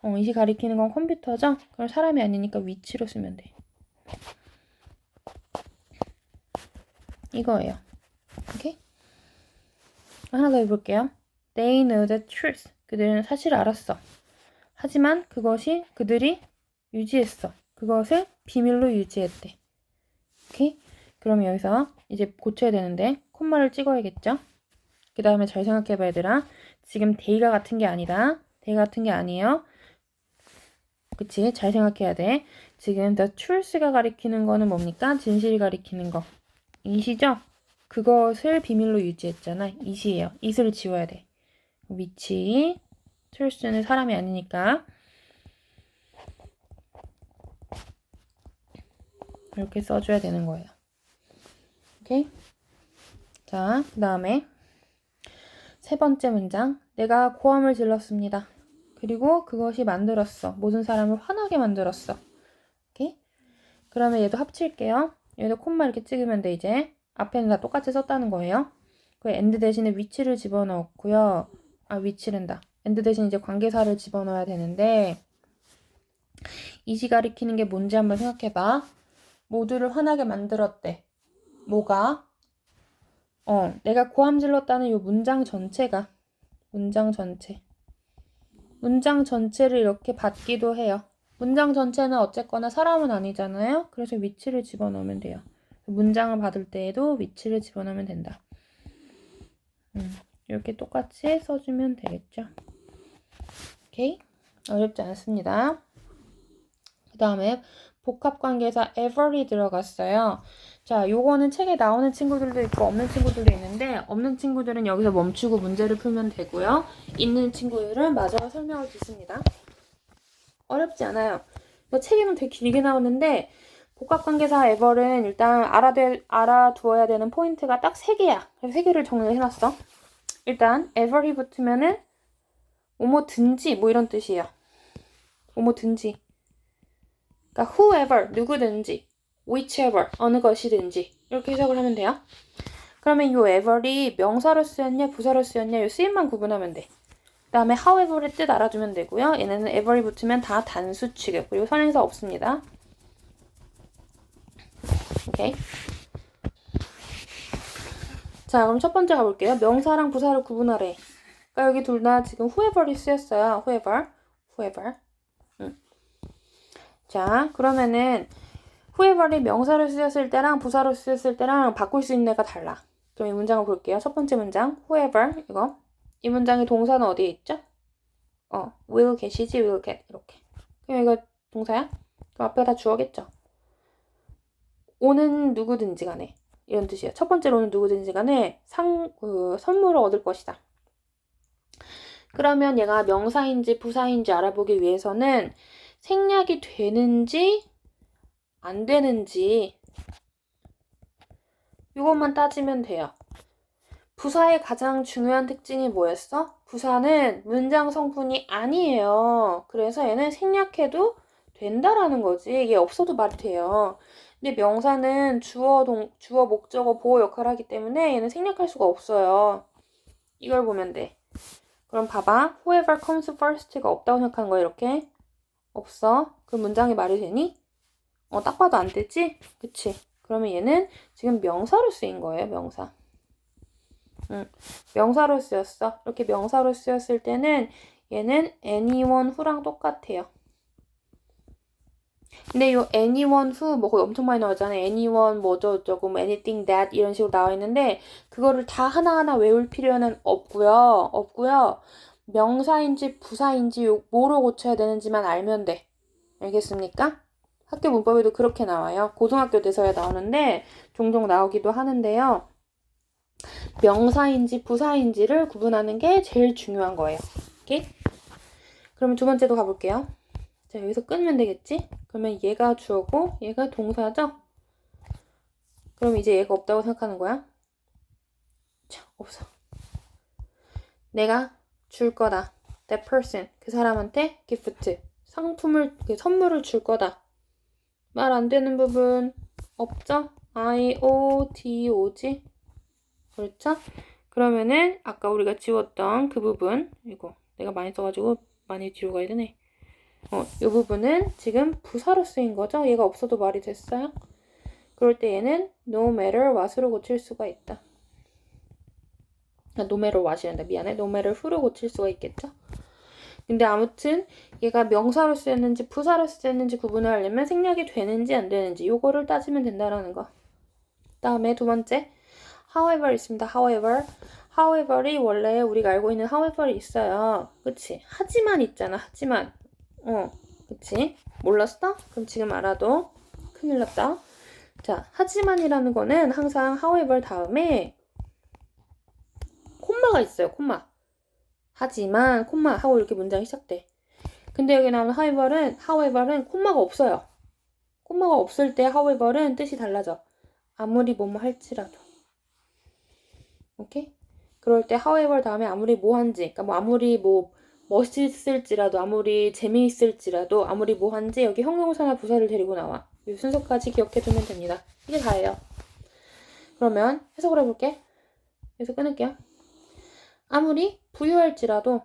it이 가리키는 건 컴퓨터죠? 그럼 사람이 아니니까 위치로 쓰면 돼. 이거예요. 오케이? 하나 더 해볼게요. They know the truth. 그들은 사실을 알았어. 하지만 그들이 유지했어. 그것을 비밀로 유지했대. 오케이? 그럼 여기서 이제 고쳐야 되는데 콤마를 찍어야겠죠? 그 다음에 잘 생각해봐 얘들아. 지금 they가 같은 게 아니다. they 같은 게 아니에요. 그치? 잘 생각해야 돼. 지금 the truth가 가리키는 거는 뭡니까? 진실이 가리키는 거. it이죠? 그것을 비밀로 유지했잖아. it이에요. it을 지워야 돼. 위치. truth는 사람이 아니니까. 이렇게 써줘야 되는 거예요. 오케이? 자, 그 다음에 세 번째 문장. 내가 고함을 질렀습니다. 그리고 그것이 만들었어. 모든 사람을 화나게 만들었어. 오케이? 그러면 얘도 합칠게요. 얘도 콤마 이렇게 찍으면 돼, 이제. 앞에는 다 똑같이 썼다는 거예요. 그 and 대신에 위치를 집어넣고요. 위치랜다. and 대신 이제 관계사를 집어넣어야 되는데 it이 가리키는 게 뭔지 한번 생각해봐. 모두를 화나게 만들었대. 뭐가? 내가 고함 질렀다는 이 문장 전체가 문장 전체를 이렇게 받기도 해요. 문장 전체는 어쨌거나 사람은 아니잖아요. 그래서 위치를 집어넣으면 돼요. 문장을 받을 때에도 위치를 집어넣으면 된다. 이렇게 똑같이 써주면 되겠죠. 오케이? 어렵지 않습니다. 그 다음에 복합관계사 ever이 들어갔어요. 자, 요거는 책에 나오는 친구들도 있고 없는 친구들도 있는데 없는 친구들은 여기서 멈추고 문제를 풀면 되고요. 있는 친구들은 마저 설명을 듣습니다. 어렵지 않아요. 이거 책에는 되게 길게 나오는데 복합관계사 ever은 일단 알아두어야 되는 포인트가 딱 3개야. 그래서 3개를 정리를 해놨어. 일단 ever이 붙으면은 뭐뭐든지 뭐 이런 뜻이에요. 뭐뭐든지. 그러니까 whoever 누구든지, whichever 어느 것이든지 이렇게 해석을 하면 돼요. 그러면 이 ever이 명사로 쓰였냐 부사로 쓰였냐 이 쓰임만 구분하면 돼. 그 다음에 however의 뜻 알아두면 되고요. 얘네는 ever이 붙으면 다 단수 취급 그리고 선행사 없습니다. 오케이. 자, 그럼 첫 번째 가볼게요. 명사랑 부사를 구분하래. 그러니까 여기 둘 다 지금 whoever이 쓰였어요. whoever. 자, 그러면은 whoever이 명사로 쓰였을 때랑 부사로 쓰였을 때랑 바꿀 수 있는 애가 달라. 그럼 이 문장을 볼게요. 첫 번째 문장 whoever 이거. 이 문장의 동사는 어디에 있죠? will get이지 will get 이렇게. 그럼 이거 동사야? 그럼 앞에 다 주어겠죠? 오는 누구든지 간에 이런 뜻이에요. 첫 번째로는 누구든지 간에 선물을 얻을 것이다. 그러면 얘가 명사인지 부사인지 알아보기 위해서는 생략이 되는지 안 되는지 이것만 따지면 돼요. 부사의 가장 중요한 특징이 뭐였어? 부사는 문장 성분이 아니에요. 그래서 얘는 생략해도 된다라는 거지. 이게 없어도 말이 돼요. 근데 명사는 주어, 목적어, 보호 역할을 하기 때문에 얘는 생략할 수가 없어요. 이걸 보면 돼. 그럼 봐봐. whoever comes first가 없다고 생각하는 거야, 이렇게. 없어. 그 문장이 말이 되니? 딱 봐도 안 되지? 그치? 그러면 얘는 지금 명사로 쓰인 거예요, 명사. 명사로 쓰였어. 이렇게 명사로 쓰였을 때는 얘는 anyone who랑 똑같아요. 근데 이 anyone who 뭐 거의 엄청 많이 나오잖아요. anyone 뭐저쩌고 뭐 anything that 이런 식으로 나와 있는데 그거를 다 하나하나 외울 필요는 없고요. 명사인지 부사인지 뭐로 고쳐야 되는지만 알면 돼. 알겠습니까? 학교 문법에도 그렇게 나와요. 고등학교 돼서야 나오는데 종종 나오기도 하는데요. 명사인지 부사인지를 구분하는 게 제일 중요한 거예요. 오케이? 그러면 두 번째도 가볼게요. 자, 여기서 끊으면 되겠지? 그러면 얘가 주어고 얘가 동사죠? 그럼 이제 얘가 없다고 생각하는 거야? 자, 없어. 내가 줄 거다. That person. 그 사람한테 gift. 상품을, 선물을 줄 거다. 말 안 되는 부분 없죠? IOTO지? 그렇죠? 그러면은 아까 우리가 지웠던 그 부분, 이거 내가 많이 써가지고 많이 뒤로 가야 되네. 이 부분은 지금 부사로 쓰인 거죠? 얘가 없어도 말이 됐어요? 그럴 때 얘는 no matter what으로 고칠 수가 있다. no matter what이란다. 미안해. no matter who로 고칠 수가 있겠죠? 근데 아무튼 얘가 명사로 쓰였는지 부사로 쓰였는지 구분을 하려면 생략이 되는지 안 되는지 요거를 따지면 된다라는 거. 다음에 두 번째 however 있습니다. however이 원래 우리가 알고 있는 however이 있어요. 그치? 하지만 있잖아. 하지만. 그치? 몰랐어? 그럼 지금 알아도 큰일 났다. 자, 하지만이라는 거는 항상 however 다음에 콤마가 있어요. 콤마. 하지만 콤마 하고 이렇게 문장이 시작돼. 근데 여기 나오는 however은 콤마가 없어요. 콤마가 없을 때 however는 뜻이 달라져. 아무리 뭐뭐 할지라도. 오케이? 그럴 때 however 다음에 아무리 뭐한지, 그러니까 뭐 아무리 뭐 멋있을지라도, 아무리 재미있을지라도, 아무리 뭐한지 여기 형용사나 부사를 데리고 나와. 이 순서까지 기억해두면 됩니다. 이게 다예요. 그러면 해석을 해볼게. 여기서 끊을게요. 아무리 부유할지라도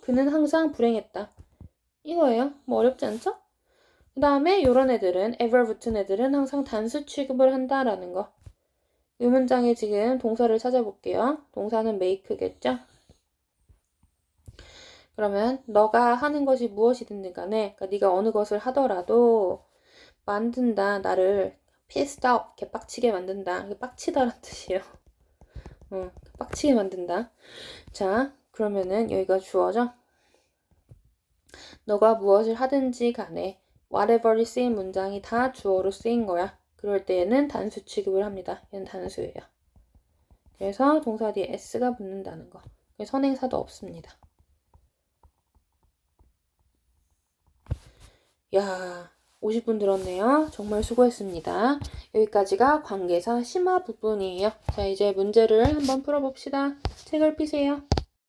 그는 항상 불행했다. 이거예요. 뭐 어렵지 않죠? 그 다음에 이런 애들은 ever 붙은 애들은 항상 단수 취급을 한다라는 거. 이 문장에 지금 동사를 찾아볼게요. 동사는 make겠죠? 그러면 너가 하는 것이 무엇이든 간에 그러니까 네가 어느 것을 하더라도 만든다. 나를 pissed off, 개빡치게 만든다. 빡치다라는 뜻이에요. 빡치게 만든다. 자, 그러면은 여기가 주어죠? 너가 무엇을 하든지 간에 whatever이 쓰인 문장이 다 주어로 쓰인 거야. 그럴 때에는 단수 취급을 합니다. 얘는 단수예요. 그래서 동사 뒤에 s가 붙는다는 거. 선행사도 없습니다. 야, 50분 들었네요. 정말 수고했습니다. 여기까지가 관계사 심화 부분이에요. 자, 이제 문제를 한번 풀어봅시다. 책을 펴세요.